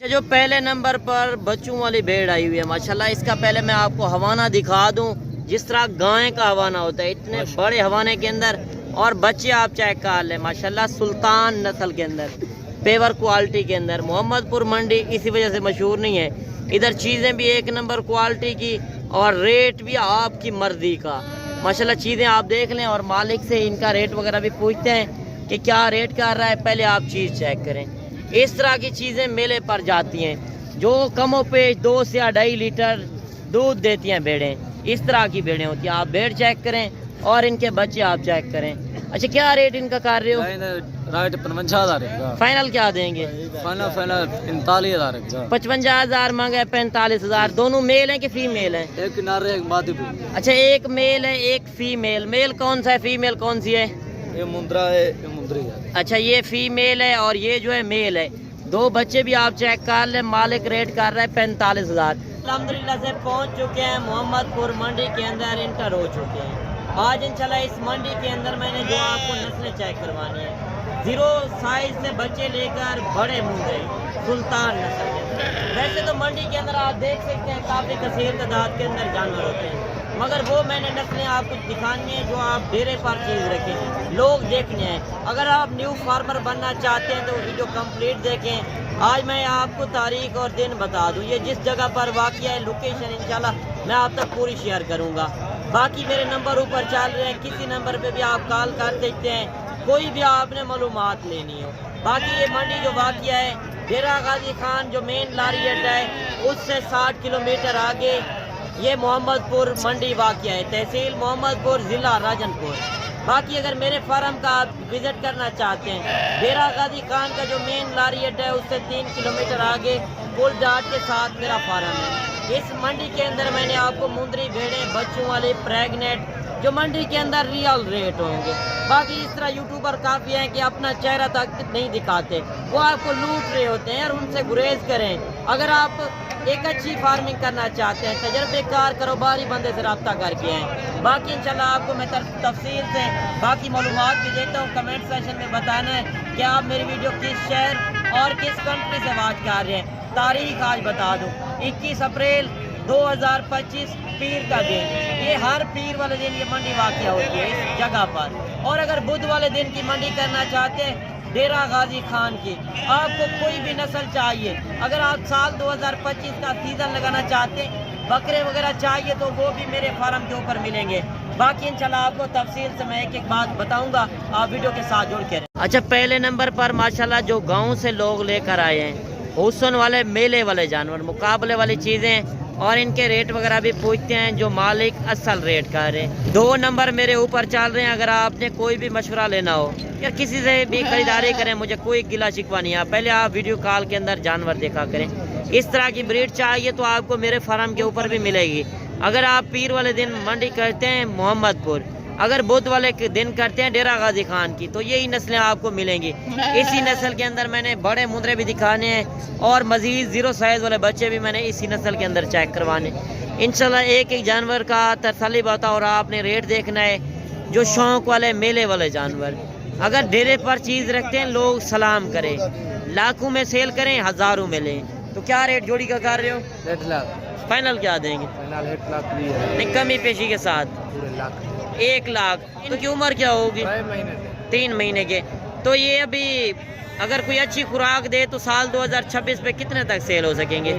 जो पहले नंबर पर बच्चों वाली भेड़ आई हुई है माशाल्लाह, इसका पहले मैं आपको हवाना दिखा दूं। जिस तरह गाय का हवाना होता है इतने बड़े हवाने के अंदर, और बच्चे आप चेक कर लें माशाल्लाह, सुल्तान नस्ल के अंदर, पेवर क्वालिटी के अंदर। मोहम्मदपुर मंडी इसी वजह से मशहूर नहीं है, इधर चीज़ें भी एक नंबर क्वालिटी की और रेट भी आपकी मर्जी का माशाल्लाह। चीज़ें आप देख लें और मालिक से इनका रेट वगैरह भी पूछते हैं कि क्या रेट कर रहा है, पहले आप चीज़ चेक करें। इस तरह की चीज़ें मेले पर जाती हैं जो कमो पेश 2 से 2.5 लीटर दूध देती हैं भेड़ें, इस तरह की भेड़ें होती हैं। आप भेड़ चेक करें और इनके बच्चे आप चेक करें। अच्छा, क्या रेट इनका कर रहे हो? रेट 55,000। फाइनल क्या देंगे? फाइनल 45,000। 55,000 मांगे, 45,000। दोनों मेल हैं कि फीमेल हैं? एक किनारे एक मादी भी। अच्छा, एक मेल है एक फीमेल। मेल कौन सा है, फीमेल कौन सी है? ये मुंद्रा है, ये मुंद्री है। अच्छा, ये फीमेल है और ये जो है मेल है। 2 बच्चे भी आप चेक कर लें। मालिक रेट कर रहा है 45,000। अल्हम्दुलिल्लाह से पहुंच चुके हैं मोहम्मदपुर मंडी के अंदर, इंटर हो चुके हैं। आज इंशाल्लाह इस मंडी के अंदर मैंने जो आपको नस्लें चेक करवानी है, 0 साइज से बच्चे लेकर बड़े मुंडे सुल्तान नस्ल के। वैसे तो मंडी के अंदर आप देख सकते हैं काफ़ी कसीर तादाद के अंदर जानवर होते हैं, मगर वो मैंने नस्लें आपको दिखानी है जो आप डेरे पर चीज़ रखें, लोग देखने हैं। अगर आप न्यू फार्मर बनना चाहते हैं तो वीडियो कंप्लीट देखें। आज मैं आपको तारीख और दिन बता दूं, ये जिस जगह पर वाक़या है, लोकेशन इंशाल्लाह मैं आप तक पूरी शेयर करूंगा। बाकी मेरे नंबर ऊपर चल रहे हैं, किसी नंबर पे भी आप कॉल कर सकते हैं, कोई भी आपने मालूमात लेनी हो। बाकी ये मंडी जो वाक़या है, डेरा गाजी खान जो मेन लारी अड्डा है उससे 60 किलोमीटर आगे ये मोहम्मदपुर मंडी वाक़या है, तहसील मोहम्मदपुर, ज़िला राजनपुर। बाकी अगर मेरे फार्म का आप विज़िट करना चाहते हैं, डेरा गाजी खान का जो मेन लारी अड्डा है उससे 3 किलोमीटर आगे पुल डाट के साथ मेरा फार्म है। इस मंडी के अंदर मैंने आपको मुंदरी भेड़ें, बच्चों वाले, प्रेगनेंट, जो मंडी के अंदर रियल रेट होंगे। बाकी इस तरह यूट्यूबर काफ़ी हैं कि अपना चेहरा तक नहीं दिखाते, वो आपको लूट रहे होते हैं और उनसे गुरेज करें। अगर आप एक अच्छी फार्मिंग करना चाहते हैं, तजर्बेकार कारोबारी बंदे से रब्ता करके हैं। बाकी इंशाल्लाह आपको मैं तफसील से बाकी मालूमात भी देता हूँ। कमेंट सेक्शन में बताना है कि आप मेरी वीडियो किस शहर और किस कंट्री से वाच कर रहे हैं। तारीख आज बता दूँ, 21 अप्रैल 2025 पीर का दिन। ये हर पीर वाले दिन ये मंडी वाक़या होती है इस जगह पर। और अगर बुध वाले दिन की मंडी करना चाहते हैं, डेरा गाजी खान की, आपको कोई भी नस्ल चाहिए, अगर आप साल 2025 का सीज़न लगाना चाहते हैं, बकरे वगैरह चाहिए, तो वो भी मेरे फार्म के ऊपर मिलेंगे। बाकी इंशाल्लाह आपको तफसील से मैं एक एक बात बताऊंगा, आप वीडियो के साथ जुड़ के रहें। अच्छा, पहले नंबर पर माशाल्लाह जो गाँव से लोग लेकर आए हैं, हुस्न वाले मेले वाले जानवर, मुकाबले वाली चीज़ें, और इनके रेट वगैरह भी पूछते हैं जो मालिक असल रेट कर रहे हैं। 2 नंबर मेरे ऊपर चल रहे हैं। अगर आपने कोई भी मशवरा लेना हो या किसी से भी खरीदारी करें, मुझे कोई गिला शिकवा नहीं है, पहले आप वीडियो कॉल के अंदर जानवर देखा करें। इस तरह की ब्रीड चाहिए तो आपको मेरे फार्म के ऊपर भी मिलेगी। अगर आप पीर वाले दिन मंडी करते हैं मोहम्मदपुर, अगर बुध वाले दिन करते हैं डेरा गाजी खान की, तो यही नस्लें आपको मिलेंगी। इसी नस्ल के अंदर मैंने बड़े मुंदरे भी दिखाने हैं और मज़ीद 0 साइज़ वाले बच्चे भी मैंने इसी नस्ल के अंदर चेक करवाने। इंशाल्लाह एक एक जानवर का तसल्ली बता, और आपने रेट देखना है। जो शौक़ वाले मेले वाले जानवर, अगर डेरे पर चीज़ रखते हैं लोग सलाम करें, लाखों में सेल करें, हज़ारों में लें, तो क्या रेट जोड़ी का कर रहे हो? 1.5 लाख। फाइनल क्या देंगे? फाइनल 1 लाख नहीं, कमी पेशी के साथ 1 लाख। इनकी उम्र क्या होगी? 3 महीने के। तो ये अभी अगर कोई अच्छी खुराक दे तो साल 2026 पे कितने तक सेल हो सकेंगे?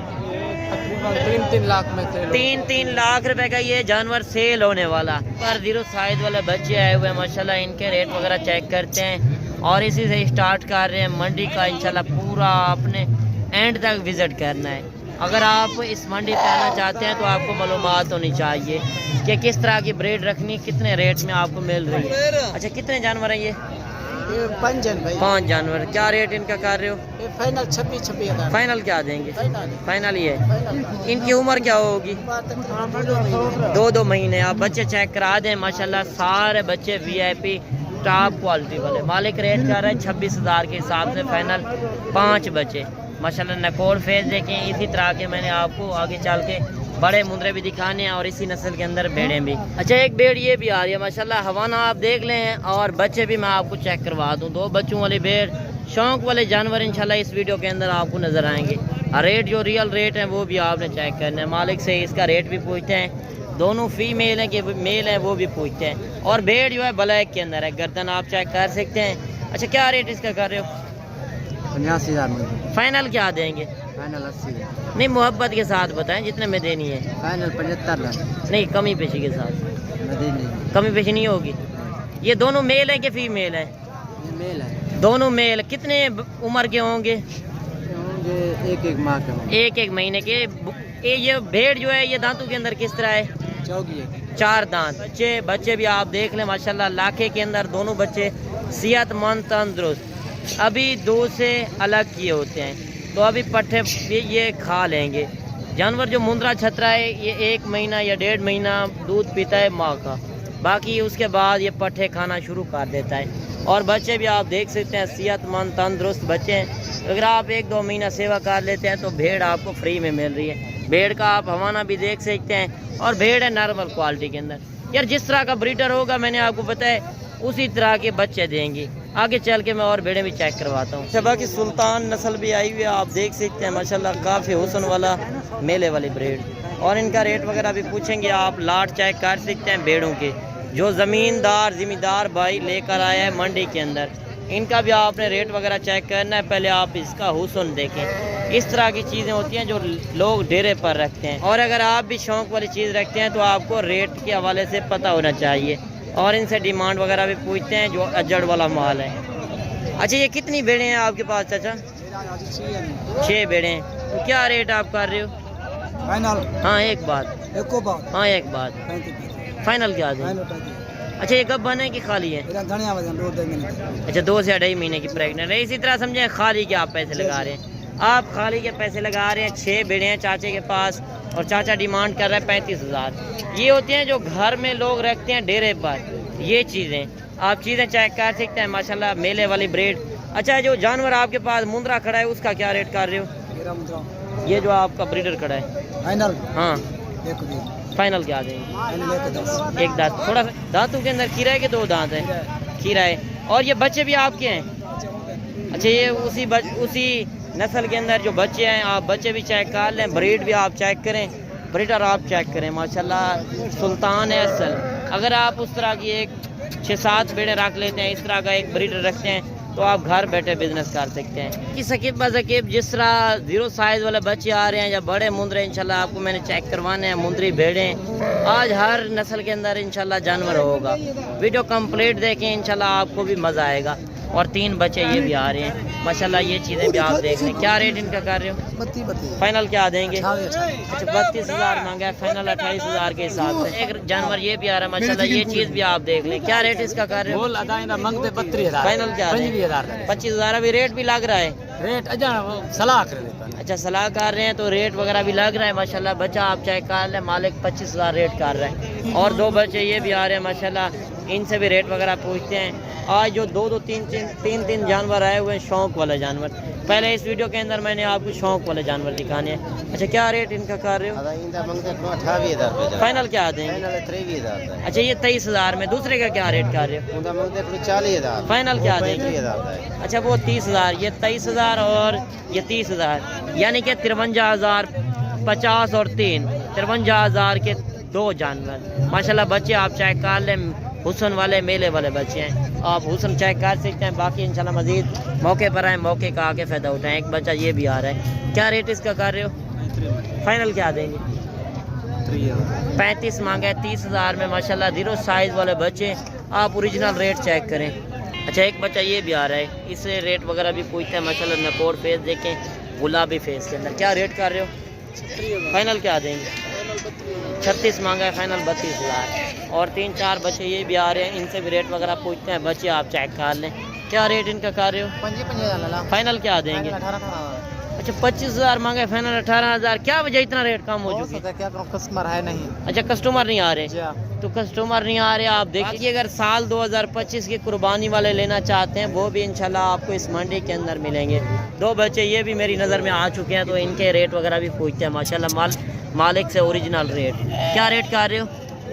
3 लाख में सेल। 3 लाख रुपए का ये जानवर सेल होने वाला। पर 0 साइज वाले बच्चे आए हुए हैं माशाल्लाह, इनके रेट वगैरह चेक करते हैं और इसी से स्टार्ट कर रहे हैं मंडी का। इंशाल्लाह पूरा आपने एंड तक विज़िट करना है। अगर आप इस मंडी पे आना चाहते हैं तो आपको मालूमात होनी चाहिए कि किस तरह की ब्रीड रखनी, कितने रेट में आपको मिल रही है। अच्छा, कितने जानवर हैं ये? 5 जानवर। क्या रेट इनका कर रहे हो? फाइनल 26,000। फाइनल क्या देंगे? फाइनल ही है। इनकी उम्र क्या होगी? 2 महीने। आप बच्चे चेक करा दें माशाल्लाह, सारे बच्चे VIP टॉप क्वालिटी वाले। मालिक रेट कर रहा है 26,000 के हिसाब से फाइनल 5 बच्चे माशाल्लाह। नकोर फेस देखें, इसी तरह के मैंने आपको आगे चल के बड़े मुंदरे भी दिखाने हैं और इसी नस्ल के अंदर भेड़ें भी। अच्छा, एक भेड़ ये भी आ रही है माशाल्लाह, हवाना आप देख लें, और बच्चे भी मैं आपको चेक करवा दूं। 2 बच्चों वाली भेड़, शौक वाले जानवर इंशाल्लाह इस वीडियो के अंदर आपको नजर आएंगे। रेट जो रियल रेट है वो भी आपने चेक करना है, मालिक से इसका रेट भी पूछते हैं, दोनों फीमेल हैं कि मेल हैं वो भी पूछते हैं। और भेड़ जो है ब्लैक के अंदर है, गर्दन आप चेक कर सकते हैं। अच्छा क्या रेट इसका कर रहे हो? 85,000 फाइनल क्या देंगे? फाइनल 80 नहीं मोहब्बत के साथ बताएं जितने में देनी है। फाइनल 75,000 नहीं कमी पेशी के साथ, नहीं कमी पेशी नहीं होगी। ये दोनों मेल हैं कि फीमेल हैं? मेल है, दोनों मेल। कितने उम्र के होंगे? होंगे एक माह के होंगे। एक महीने के। ये भेड़ जो है ये दांतों के अंदर किस तरह है? चौकी है, 4 दांत। बच्चे भी आप देख लें माशाल्लाह, लाखे के अंदर दोनों बच्चे सेहतमंद तंदुरुस्त, अभी दूध से अलग किए होते हैं, तो अभी पट्ठे ये खा लेंगे। जानवर जो मुंद्रा छतरा है ये 1 महीना या 1.5 महीना दूध पीता है माँ का, बाकी उसके बाद ये पट्ठे खाना शुरू कर देता है। और बच्चे भी आप देख सकते हैं सेहतमंद तंदुरुस्त बच्चे हैं। अगर आप 1-2 महीना सेवा कर लेते हैं तो भेड़ आपको फ्री में मिल रही है। भेड़ का आप हवाना भी देख सकते हैं, और भेड़ है नॉर्मल क्वालिटी के अंदर। यार जिस तरह का ब्रीडर होगा मैंने आपको बताया उसी तरह के बच्चे देंगी। आगे चल के मैं और भेड़ें भी चेक करवाता हूँ। शबा की सुल्तान नस्ल भी आई हुई है, आप देख सकते हैं माशाल्लाह, काफ़ी हुस्न वाला मेले वाली ब्रीड। और इनका रेट वगैरह भी पूछेंगे आप, लाट चेक कर सकते हैं भेड़ों के, जो ज़मींदार भाई लेकर आया है मंडी के अंदर। इनका भी आपने रेट वगैरह चेक करना है। पहले आप इसका हुस्न देखें। इस तरह की चीज़ें होती हैं जो लोग डेरे पर रखते हैं, और अगर आप भी शौक़ वाली चीज़ रखते हैं तो आपको रेट के हवाले से पता होना चाहिए। और इनसे डिमांड वगैरह भी पूछते हैं जो अजड़ वाला माल है। अच्छा ये कितनी भेड़ें हैं आपके पास चाचा? 6 भेड़ें हैं। तो क्या रेट आप कर रहे हो? फाइनल हाँ एक बात, हाँ एक बात, फाइनल क्या दें? अच्छा ये कब बने कि खाली है? अच्छा 2 से 2.5 महीने की प्रेगनेंट है। इसी तरह समझे खाली के आप पैसे लगा रहे हैं, आप खाली के पैसे लगा रहे हैं। 6 भेड़े हैं चाचे के पास, और चाचा डिमांड कर रहा है 35,000। ये होते हैं जो घर में लोग रखते हैं डेरे पर। ये चीज़ें आप चीज़ें चेक कर सकते हैं माशाल्लाह, मेले वाली ब्रीड। अच्छा जो जानवर आपके पास मुंद्रा खड़ा है उसका क्या रेट कर रहे हो? ये जो आपका ब्रीडर खड़ा है फाइनल हाँ फाइनल क्या देंगे? 1-10। थोड़ा सा दांतों के अंदर खीरा है कि 2 दांत है? खीरा है। और ये बच्चे भी आपके हैं? अच्छा ये उसी नस्ल के अंदर जो बच्चे हैं, आप बच्चे भी चेक कर लें, ब्रीड भी आप चेक करें, ब्रीडर आप चेक करें माशाल्लाह, सुल्तान है असल। अगर आप उस तरह की एक 6-7 भेड़ें रख लेते हैं, इस तरह का एक ब्रीडर रखते हैं, तो आप घर बैठे बिजनेस कर सकते हैं। कि सकीब बकीब जिस तरह 0 साइज़ वाले बच्चे आ रहे हैं या बड़े मुंदरे इंशाल्लाह आपको मैंने चेक करवाने हैं, मुंदरी भेड़ें। आज हर नस्ल के अंदर इंशाल्लाह जानवर होगा। वीडियो कंप्लीट देखें, इंशाल्लाह आपको भी मज़ा आएगा। और 3 बच्चे ये भी आ रहे हैं माशाल्लाह, ये चीज़ें भी आप देख लें। क्या रेट इनका कर रहे हो? 32 फाइनल क्या देंगे? अच्छा 32,000 मांगा है, फाइनल 28,000 के हिसाब से। एक जानवर ये भी आ रहा है माशाल्लाह, ये चीज़ भी आप देख लें। क्या रेट इसका कर रहे हो? मंगते 32,000, फाइनल क्या? 25,000 अभी रेट भी लग रहा है। रेट सलाह कर देता है। अच्छा सलाह कर रहे हैं तो रेट वगैरह भी लग रहा है माशाल्लाह। बच्चा आप चेक कर लें, मालिक 25,000 रेट कर रहा है। और 2 बच्चे ये भी आ रहे हैं माशाल्लाह, इनसे भी रेट वगैरह पूछते हैं। आज जो 2-2, 3-3 जानवर आए हुए हैं, शौक़ वाले जानवर। पहले इस वीडियो के अंदर मैंने आपको शौक़ वाले जानवर दिखाने हैं। अच्छा क्या रेट इनका कर रहे हो? फाइनल क्या देंगे? अच्छा ये 23,000 में। दूसरे का क्या रेट कर रहे हो? 40,000 फाइनल क्या देंगे? अच्छा वो 30,000, ये 23,000 और ये 30,000, यानी कि 53,000, 50 और 3, 53,000 के 2 जानवर माशाल्लाह। बच्चे आप चेक कर लें, हुस्न वाले मेले वाले बच्चे हैं, आप हुस्न चेक कर सकते हैं। बाकी इंशाल्लाह मजीद मौके पर आए, मौके का आके फ़ायदा उठाएं। एक बच्चा ये भी आ रहा है। क्या रेट इसका कर रहे हो? फाइनल क्या देंगे? 35 मांगा है। 30,000 में माशाल्लाह 0 साइज़ वाले बच्चे, आप ओरिजिनल रेट चेक करें। अच्छा एक बच्चा ये भी आ रहा है, इससे रेट वगैरह भी पूछते हैं माशाल्लाह। नकोर फेस देखें, गुलाबी फेस के अंदर। क्या रेट कर रहे हो? फाइनल क्या देंगे? 36 मांगा है, फाइनल 32,000। और 3-4 बच्चे ये भी आ रहे हैं, इनसे भी रेट वगैरह पूछते हैं। बच्चे आप चेक कर लें। क्या रेट इनका कर रहे हो? फाइनल क्या देंगे? अच्छा 25,000 मांगा है, फाइनल 18,000। क्या वजह इतना रेट कम हो चुकी है? क्या कस्टमर है नहीं? अच्छा कस्टमर नहीं आ रहे, तो कस्टमर नहीं आ रहे। आप देखिए अगर साल 2025 की कुर्बानी वाले लेना चाहते हैं वो भी इंशाल्लाह आपको इस मंडी के अंदर मिलेंगे। 2 बच्चे ये भी मेरी नज़र में आ चुके हैं, तो इनके रेट वगैरह भी पूछते हैं माशाल्लाह। मालिक से ओरिजिनल रेट। क्या रेट कर रहे हो?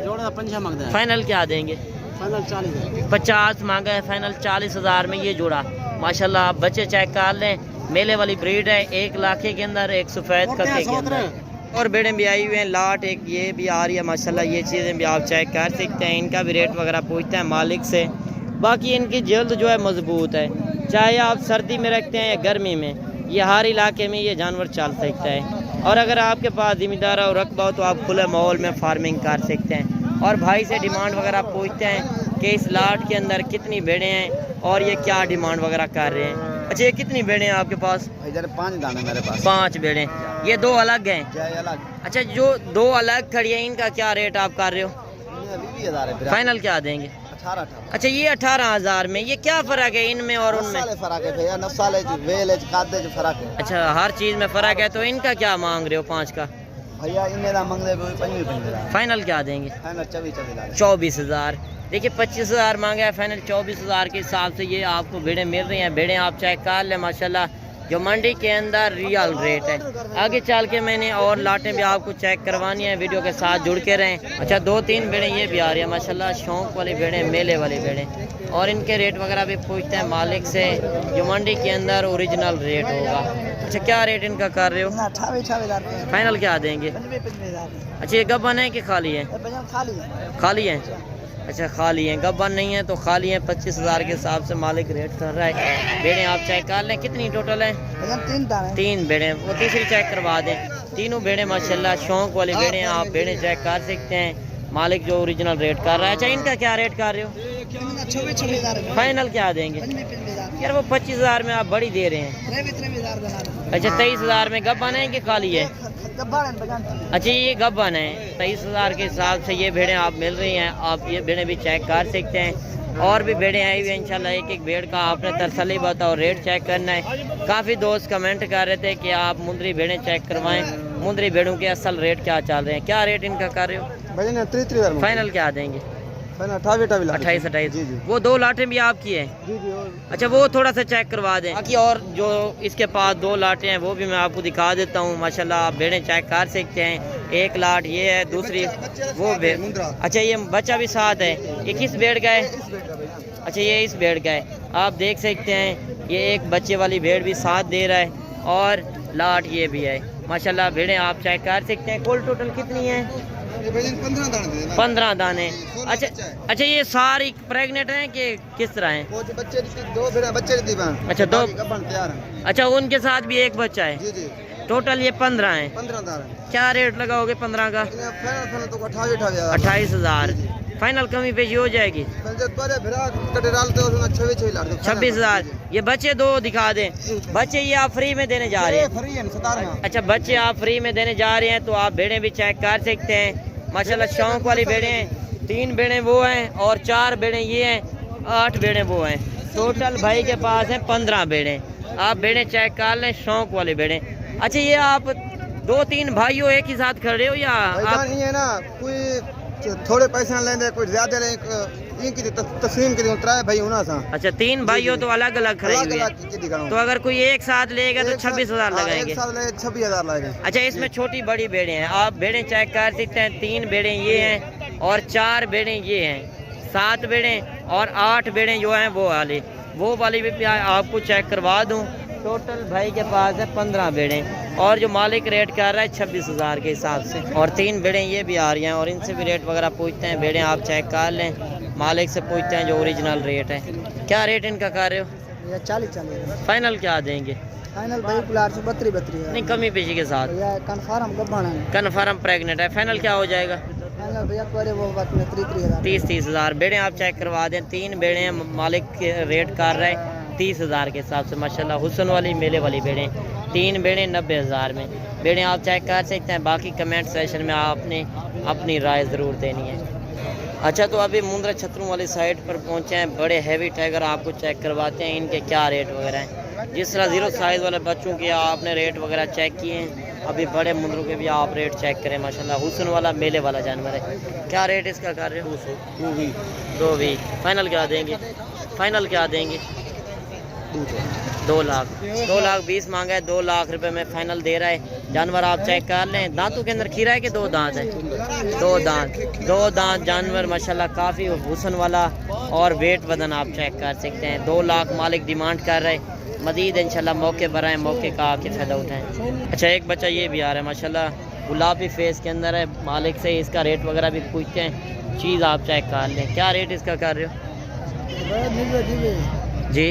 जोड़ा 5 मांगते हैं। फाइनल क्या देंगे? फाइनल 40,000। 50 मांगा है, फाइनल 40,000 में ये जोड़ा माशाल्लाह। आप बच्चे चेक कर लें, मेले वाली ब्रीड है, 1 लाखे के अंदर, एक सफ़ेद कत्ते के अंदर। और बेड़े भी आई हुए हैं, लाट एक ये भी आ रही है माशाल्लाह। ये चीज़ें भी आप चेक कर सकते हैं, इनका भी रेट वगैरह पूछते हैं मालिक से। बाकी इनकी जल्द जो है मजबूत है, चाहे आप सर्दी में रखते हैं या गर्मी में, ये हर इलाके में ये जानवर चल सकता है। और अगर आपके पास ज़िम्मेदार और रकबा हो तो आप खुले माहौल में फार्मिंग कर सकते हैं। और भाई से डिमांड वगैरह पूछते हैं कि इस लाट के अंदर कितनी भेड़ें हैं और ये क्या डिमांड वगैरह कर रहे हैं। अच्छा, ये कितनी भेड़ें हैं आपके पास? इधर 5 दाने मेरे पास। 5 भेड़ें, ये 2 अलग हैं? अलग। अच्छा, जो 2 अलग खड़ी है इनका क्या रेट आप कर रहे हो? 20,000 है। फाइनल क्या देंगे? 18। अच्छा, ये 18,000 में, ये क्या फ़र्क है इनमें और उनमें? फर्क है भैया, नस्ल है, वेल है, कादे जो फर्क है। अच्छा, हर चीज़ में फ़र्क है। तो इनका क्या मांग रहे हो 5 का? भैया इनमें ना मंगले 25 फाइनल क्या देंगे? फाइनल 24,000। 24,000। देखिए 25,000 मांगा है, फाइनल 24,000 के हिसाब से ये आपको भेड़ें मिल रही हैं। भेड़ें आप चेक कर लें माशाल्लाह, जो मंडी के अंदर रियल रेट है। आगे चल के मैंने और लाटें भी आपको चेक करवानी है, वीडियो के साथ जुड़ के रहें। अच्छा, 2-3 भेड़ें ये भी आ रही है माशाल्लाह, शौक वाली भेड़ें, मेले वाली भेड़ें। और इनके रेट वगैरह भी पूछते हैं मालिक से, जो मंडी के अंदर ओरिजिनल रेट होगा। अच्छा, क्या रेट इनका कर रहे हो? 28,000। फाइनल क्या देंगे? 25,000। अच्छा, ये गब्बन है कि खाली है? खाली है। अच्छा, खाली है, गब्बन नहीं है तो खाली है। 25,000 के हिसाब से मालिक रेट कर रहा है। भेड़ें आप चेक कर लें, कितनी टोटल है? 3 भेड़ें, वो तीसरी चेक करवा दें। तीनों भेड़ें माशाल्लाह शौक वाली भेड़ें, आप भेड़ें चेक कर सकते हैं। मालिक जो ओरिजिनल रेट कर रहा है। अच्छा, इनका क्या रेट कर रहे हो? 26,000। फाइनल क्या देंगे? यार वो 25,000 में आप बड़ी दे रहे हैं। अच्छा, 23,000 में गब्बन है कि खाली है? अच्छा, ये गब्बन है। 23,000 के हिसाब से ये भेड़ें आप मिल रही हैं। आप ये भेड़ें भी चेक कर सकते हैं। और भी भेड़ें आई हुई हैं इंशाल्लाह। एक भेड़ का आपने तसल्ली बताओ, रेट चेक करना है। काफ़ी दोस्त कमेंट कर रहे थे कि आप मुंदरी भेड़ें चेक करवाएं, मुंदरी भेड़ों के असल रेट क्या चल रहे हैं। क्या रेट इनका कर रहे हो? फाइनल क्या देंगे? 28,000। वो 2 लाटें भी आपकी है? अच्छा, वो थोड़ा सा चेक करवा दें। बाकी और जो इसके पास 2 लाटें हैं वो भी मैं आपको दिखा देता हूँ माशाल्लाह। आप भेड़ें चेक कर सकते हैं। एक लाट ये है, दूसरी वो भेड़। अच्छा, ये बच्चा भी साथ है। ये किस भेड़ का है? अच्छा, ये इस भेड़ का है। आप देख सकते हैं ये एक बच्चे वाली भेड़ भी साथ दे रहा है और लाट ये भी है माशाल्लाह। भेड़ें आप चेक कर सकते हैं। कुल टोटल कितनी है? 15 दाने। अच्छा, ये सारी प्रेग्नेंट हैं कि किस तरह हैं? बच्चे 2 बच्चे। अच्छा, 2। अच्छा, उनके साथ भी एक बच्चा है? टोटल ये 15 हैं। 15 दाने। क्या रेट लगाओगे 15 का? 28,000। फाइनल कमी पेशी हो जाएगी? 26,000। ये बच्चे 2 दिखा दें। बच्चे ये आप फ्री में देने जा रहे हैं? अच्छा, बच्चे आप फ्री में देने जा रहे हैं तो आप भेड़ें भी चेक कर सकते हैं माशाल्लाह। शौक वाली भेड़ें हैं। 3 भेड़ें वो हैं और 4 भेड़ें ये हैं, 8 भेड़ें वो हैं। टोटल भाई के पास हैं 15 भेड़ें। आप भेड़ें चेक कर लें, शौक वाली भेड़ें। अच्छा, ये आप 2-3 भाइयों एक ही साथ खड़े हो या आप? ये ना कोई थोड़े पैसे लेंगे, कोई ज्यादा तस्लीम के भाई होना सा। अच्छा, 3 भाइयों तो अलग अलग खड़े हुए हैं। तो अगर कोई एक साथ लेगा तो 26,000 लगाएंगे? 26,000 लगेंगे। अच्छा, इसमें छोटी बड़ी भेड़ें हैं, आप भेड़ें चेक कर सकते हैं। 3 भेड़ें ये हैं और 4 भेड़ें ये हैं। 7 भेड़ें और 8 भेड़ें जो हैं वो वाली भी आपको चेक करवा दूँ। टोटल भाई के पास है 15 भेड़ें और जो मालिक रेट कर रहा है 26,000 के हिसाब से। और 3 भेड़ें ये भी आ रही हैं और इनसे भी रेट वगैरह पूछते हैं। भेड़ें आप चेक कर लें, मालिक से पूछते हैं जो ओरिजिनल रेट है। क्या रेट इनका कर रहे हो? 40। फाइनल क्या देंगे? फाइनल भाई 32 नहीं, कमी पेशी के साथ। कन्फर्म प्रेग्नेंट है। फाइनल क्या हो जाएगा? 30,000। भेड़ें आप चेक करवा दें। 3 भेड़ें मालिक के रेट कर रहे हैं 30,000 के हिसाब से माशाल्लाह। हुस्न वाली मेले वाली भेड़ें, 3 भेड़ें 90,000 में। भेड़ें आप चेक कर सकते हैं। बाकी कमेंट सेशन में आपने अपनी राय ज़रूर देनी है। अच्छा, तो अभी मुंद्रा छतरों वाली साइड पर पहुंचे हैं। बड़े हैवी टाइगर आपको चेक करवाते हैं, इनके क्या रेट वगैरह हैं। जिस तरह 0 साइज़ वाले बच्चों के आपने रेट वगैरह चेक किए हैं, अभी बड़े मुंद्रों के भी आप रेट चेक करें माशाल्लाह। हुस्न वाला मेले वाला जानवर है। क्या रेट इसका कर रहे हो? 220। फाइनल क्या देंगे? फाइनल क्या देंगे? 2 लाख 20 मांगा है। 2 लाख रुपए में फाइनल दे रहा है। जानवर आप चेक कर लें। दांतों के अंदर खीरा है कि 2 दांत है? 2 दांत जानवर माशाल्लाह, काफ़ी हुस्न वाला और वेट वजन आप चेक कर सकते हैं। 2 लाख मालिक डिमांड कर रहे हैं। मजीद इंशाल्लाह मौके पर आए, मौके का आके फ़ायदा उठाएं। अच्छा एक बच्चा ये भी आ रहा है माशाल्लाह, गुलाबी फेस के अंदर है। मालिक से इसका रेट वगैरह भी पूछते हैं, चीज़ आप चेक कर लें। क्या रेट इसका कर रहे हो जी?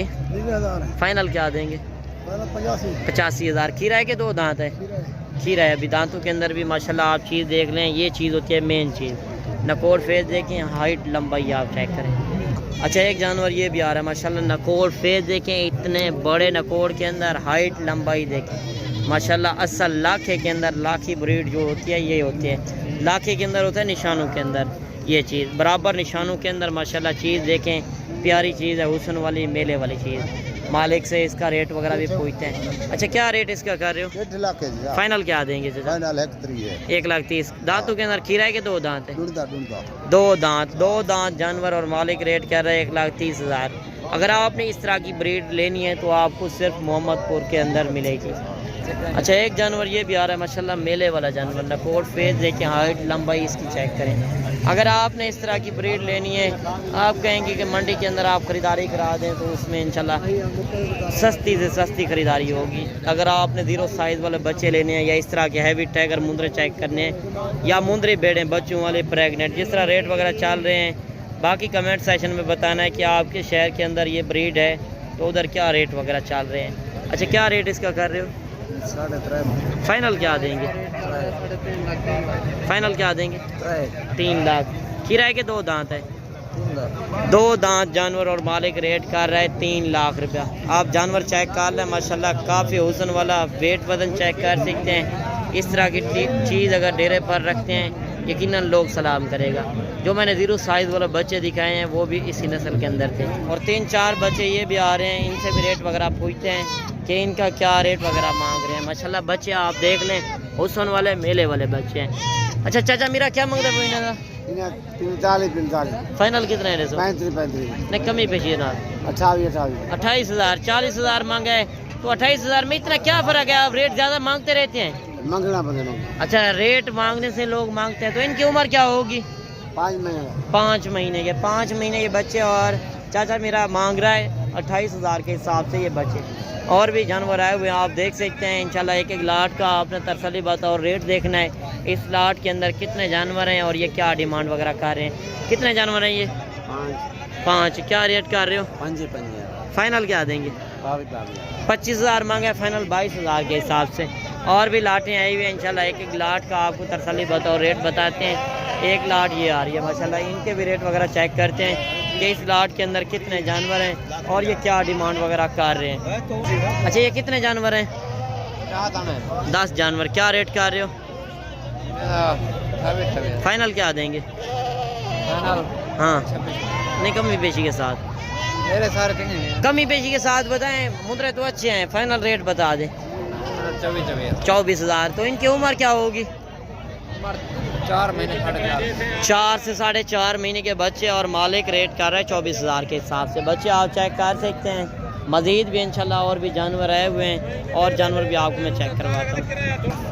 फाइनल क्या देंगे? 85,000। खीरा है कि 2 दांत है? खीरा है। अभी दांतों के अंदर भी माशाल्लाह आप चीज़ देख लें, ये चीज़ होती है मेन चीज़। नकोर फेस देखें, हाइट लंबाई आप चेक करें। अच्छा एक जानवर ये भी आ रहा है माशाल्लाह, नकोर फेस देखें, इतने बड़े नकोर के अंदर हाइट लंबाई देखें माशाल्लाह। असल लाखे के अंदर, लाखी ब्रीड जो होती है ये होती है। लाखे के अंदर होता है निशानों के अंदर, ये चीज़ बराबर निशानों के अंदर माशाल्लाह चीज़ देखें, प्यारी चीज़ है, हुस्न वाली मेले वाली चीज़। मालिक से इसका रेट वगैरह भी पूछते हैं। अच्छा क्या रेट इसका कर रहे हो? 1.5 लाख है। फाइनल क्या देंगे? फाइनल 1.3 है। 1,30,000। दांतों के अंदर खीरा है कि 2 दांत है? ढूंढता 2 दांत जानवर, और मालिक रेट कर रहे हैं 1,30,000। अगर आपने इस तरह की ब्रीड लेनी है तो आपको सिर्फ मोहम्मदपुर के अंदर मिलेगी। अच्छा एक जानवर ये भी आ रहा है माशाल्लाह, मेले वाला जानवर, नकोर फेस देखें, हाइट लंबाई इसकी चेक करें। अगर आपने इस तरह की ब्रीड लेनी है, आप कहेंगे कि मंडी के अंदर आप ख़रीदारी करा दें तो उसमें इंशाल्लाह सस्ती से सस्ती ख़रीदारी होगी। अगर आपने 0 साइज़ वाले बच्चे लेने हैं, या इस तरह के हैवी टाइगर मुंदरे चेक करने हैं, या मुंदरी बेड़े बच्चों वाले प्रेगनेंट, जिस तरह रेट वगैरह चल रहे हैं, बाकी कमेंट सेशन में बताना है कि आपके शहर के अंदर ये ब्रीड है तो उधर क्या रेट वगैरह चल रहे हैं। अच्छा क्या रेट इसका कर रहे हो? 3.5। फाइनल क्या देंगे? फाइनल क्या देंगे? 3 लाख। खीरा है कि 2 दांत है? 2 दांत जानवर, और मालिक रेट कर रहा है 3 लाख रुपया। आप जानवर चेक कर लें माशाल्लाह, काफ़ी हुस्न वाला, वेट वजन चेक कर सकते हैं। इस तरह की चीज़ अगर डेरे पर रखते हैं यकीनन लोग सलाम करेगा। जो मैंने 0 साइज़ वाले बच्चे दिखाए हैं वो भी इसी नस्ल के अंदर थे, और 3-4 बच्चे ये भी आ रहे हैं, इनसे भी रेट वगैरह पूछते हैं कि इनका क्या रेट वगैरह मांग रहे हैं। माशाल्लाह बच्चे आप देख लें, हुस्न वाले मेले वाले बच्चे हैं। अच्छा चाचा मेरा क्या मांगता है इन्होंने? 45। फाइनल कितना है? 35। नहीं कमी पेशी ना। 28,000। 40,000 मांगा है, तो 28,000 में इतना क्या फ़र्क है? आप रेट ज़्यादा मांगते रहते हैं। मंगना पड़ेगा। अच्छा रेट मांगने से लोग मांगते हैं, तो इनकी उम्र क्या होगी? 5 महीने। 5 महीने के। 5 महीने के बच्चे, और चाचा मेरा मांग रहा है 28,000 के हिसाब से ये बच्चे। और भी जानवर आए हुए हैं, आप देख सकते हैं इंशाल्लाह। एक लाट का आपने तसल्ली बात और रेट देखना है, इस लाट के अंदर कितने जानवर हैं और ये क्या डिमांड वगैरह कर रहे हैं। कितने जानवर हैं ये? 5। क्या रेट कर रहे हो? 5। फाइनल क्या देंगे? 25,000 मांगे, फाइनल 22,000 के हिसाब से। और भी लाटें आई हुई हैं इंशाल्लाह। एक लाट का आपको तसल्ली बताओ रेट बताते हैं। एक लाट ये आ रही है माशाल्लाह, इनके भी रेट वगैरह चेक करते हैं कि इस लाट के अंदर कितने जानवर हैं और ये क्या डिमांड वगैरह कर रहे हैं। अच्छा ये कितने जानवर हैं? 10 जानवर। क्या रेट कर रहे हो? फाइनल क्या देंगे? हाँ नहीं कमी पेशी के साथ। मेरे सारे कमी पेशी के साथ बताएं, मुद्रे तो अच्छे हैं, फाइनल रेट बता दें। 24,000। तो इनकी उम्र क्या होगी? 4 महीने 4 से 4.5 महीने के बच्चे, और मालिक रेट कर रहा है 24,000 के हिसाब से। बच्चे आप चेक कर सकते हैं। मज़ीद भी इंशाल्लाह और भी जानवर आए हुए हैं, और जानवर भी आपको मैं चेक करवाता हूँ।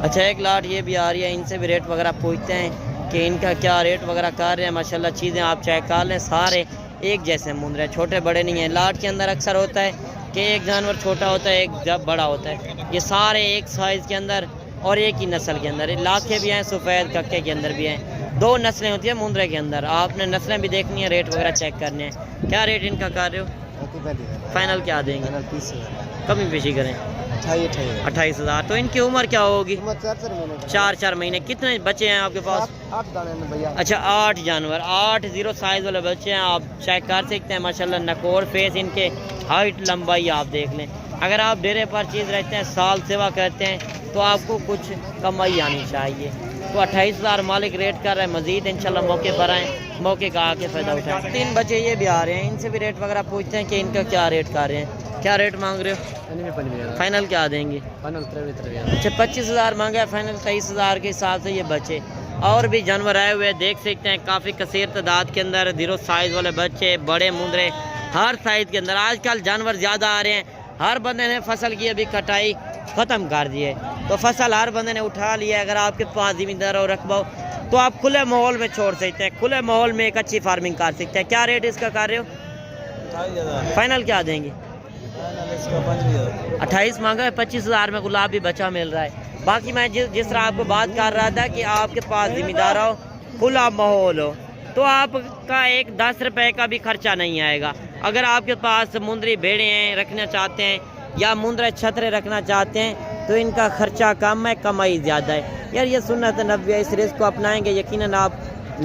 अच्छा एक लाट ये भी आ रही है, इनसे भी रेट वगैरह पूछते हैं कि इनका क्या रेट वगैरह कर रहे हैं। माशाल्लाह चीज़ें आप चेक कर लें, सारे एक जैसे मुंदरे, छोटे बड़े नहीं हैं। लाट के अंदर अक्सर होता है कि एक जानवर छोटा होता है, एक जब बड़ा होता है। ये सारे एक साइज़ के अंदर और एक ही नस्ल के अंदर। लाखे भी हैं, सफ़ेद कक्के के अंदर भी हैं। 2 नस्लें होती हैं मुंदरे के अंदर। आपने नस्लें भी देखनी है, रेट वगैरह चेक करने हैं। क्या रेट इनका कर रहे हो? फाइनल क्या देंगे? 30,000। कमी पेशी करें। 28,000। तो इनकी उम्र क्या होगी? 4 महीने। कितने बच्चे हैं आपके पास? 8 दाने में भैया। अच्छा 8 जानवर। 8 0 साइज़ वाले बच्चे हैं, आप चेक कर सकते हैं माशाल्लाह। नकोर फेस, इनके हाइट लंबाई आप देख लें। अगर आप डेरे पर चीज़ रहते हैं, साल सेवा करते हैं, तो आपको कुछ कमाई आनी चाहिए। तो 28,000 मालिक रेट कर रहा है। मज़ीद इंशाल्लाह मौके पर आएँ, मौके का आके फ़ायदा उठाएं। 3 बच्चे ये भी आ रहे हैं, इनसे भी रेट वगैरह पूछते हैं कि इनका क्या रेट कर रहे हैं। क्या रेट मांग रहे हो? फाइनल क्या देंगे? अच्छा 25,000 मांगा है, फाइनल 23,000 के हिसाब से ये बच्चे। और भी जानवर आए हुए देख सकते हैं, काफ़ी कसीर तादाद के अंदर। 0 साइज़ वाले बच्चे, बड़े मुंदरे, हर साइज़ के अंदर। आजकल जानवर ज़्यादा आ रहे हैं। हर बंदे ने फसल की अभी कटाई ख़त्म कर दी है, तो फसल हर बंदे ने उठा लिया है। अगर आपके पास ज़मींदार और रकबा हो तो आप खुले माहौल में छोड़ सकते हैं, खुले माहौल में एक अच्छी फार्मिंग कर सकते हैं। क्या रेट इसका कर रहे हो? फाइनल क्या देंगे? اس کا 5000 28 مانگا ہے, 25,000 میں گلابی بچہ مل رہا ہے. باقی میں جس طرح آپ کو بات کر رہا تھا کہ آپ کے پاس ذمہ دار ہو, کھلا ماحول ہو, تو آپ کا ایک 10 روپے کا بھی خرچہ نہیں آئے گا. اگر آپ کے پاس مندری بھیڑیں ہیں رکھنا چاہتے ہیں یا مندرے چھترے رکھنا چاہتے ہیں تو ان کا خرچہ کم ہے, کمائی زیادہ ہے. یار یہ سنت نبوی ہے, اس رزق کو اپنائیں گے یقیناً آپ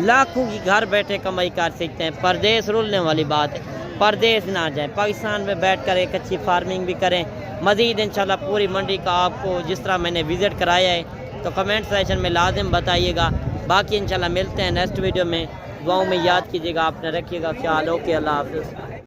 لاکھوں کی گھر بیٹھے کمائی کر سکتے ہیں. پردیس رولنے والی بات ہے, پردیس نہ جائیں, پاکستان میں بیٹھ کر ایک اچھی فارمنگ بھی کریں. مزید انشاءاللہ پوری منڈی کا آپ کو جس طرح میں نے وزٹ کرایا ہے تو کمنٹ سیکشن میں لازم بتائیے گا. باقی انشاءاللہ ملتے ہیں نیکسٹ ویڈیو میں. دعاؤں میں یاد کیجیے گا, آپ نے رکھیے گا خیال. اوکے, اللہ حافظ.